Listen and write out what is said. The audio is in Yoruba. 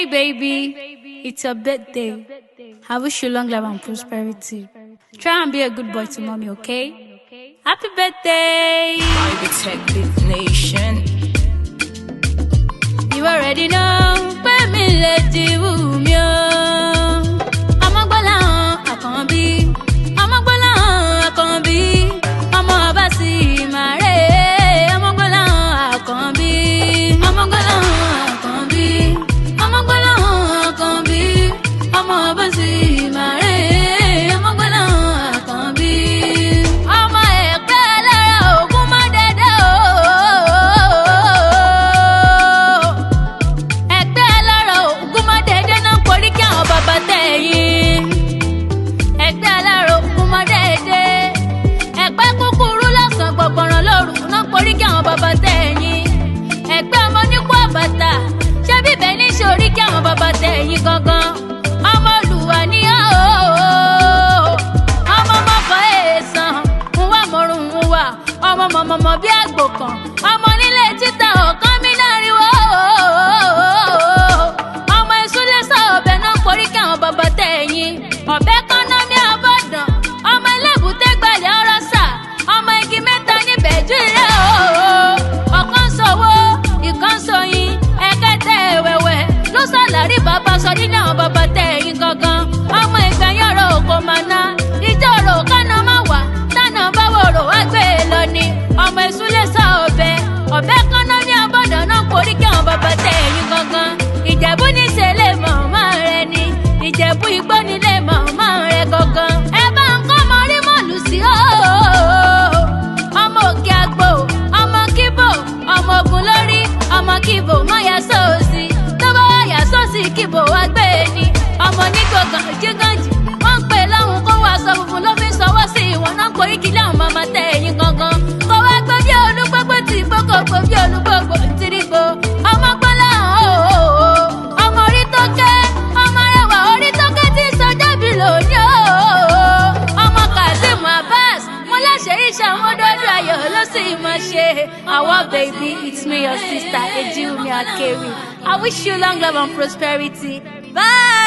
Hey baby, it's your birthday. I wish you long life and prosperity. Try and be a good boy to mommy, okay? Happy birthday! Detective Nation. You already know, pay me lady woo me. I'm a gola, I can't be. I'm a gola, I can't be. I'm a basi mare. I'm a gola, I can't be. I'm a gola, I can't be. I'm a gola, I can't be. I'm a basi mare. I'm a gola, I can't be. I'm a ekala oguma dede bàbá tẹ̀yìn ẹgbẹ́ ọmọ nípò àbàtà ṣé bíbẹ̀ ní sórí kí àwọn bàbá tẹ̀yìn gangan ọmọ olùwà ní ọmọ mọ́kọ́ èèsàn ń wá mọ́rùn ún wà ọmọ mọ̀mọ́mọ́ bí àgbò kan ọmọ nílé títà ọ̀kan mi náà rí wọ́ ọmọ ìsúlẹ̀ sọ ọbẹ̀ náà porí kí àwọn bàbá tẹ̀yìn ọbẹ̀ kan náà ní àbọ̀dàn ọmọ ẹlẹ́bùté gbẹ̀lẹ̀ ọ̀rọ̀ sà ọmọ igi mẹ́ta níbẹ̀ jù rẹ̀ sálárì bàbá sọ nílé àwọn bàbá tẹ̀yìn gangan ọmọ ìgbẹ̀yìn ọ̀rọ̀ òkò màná ìjọ ọ̀rọ̀ kánà má wà tánà bá wòrò wá gbé e lọ ni ọmọ ìsúlẹ̀ sọ ọ̀bẹ kánà ní abọ́dọ̀ náà porí kí àwọn bàbá tẹ̀yìn gangan ìjẹ̀bú ní sẹ́lẹ̀ màmá rẹ ni ìjẹ̀bú igbó nílé màmá rẹ gangan ẹ bá ń kọ́ ọmọ rí mọ̀lù sí ọmọ òkè àgbò ọmọ kíbò ọmọ ogun lórí ọmọ kíbò mọ́yà sóòsì sọ́ọ̀sì kíbo wá gbé e ní ọmọ nígbọ̀gàn jígànjì wọ́n ń pè láwọn kó wá aṣọ funfun ló fi sọwọ́ sí ìwọ̀n náà porí kí láwọn máa máa tẹ ẹ̀yìn gangan kó wá gbé bí olúgbógbó tí gbókò gbó bí olúgbógbó tìrìgbò ọmọ gbọ́lá ọmọ orí tó ké ọmọ rẹwà orí tó ké tí sọjábì lóní ọmọ Kazeem Abbas mo láṣẹ iṣẹ́ àwọn dọ́dọ̀ ayọ̀ ló sì máa ṣe our baby it's me your sister Ejiomi Akewi. I wish you long life and prosperity. Bye.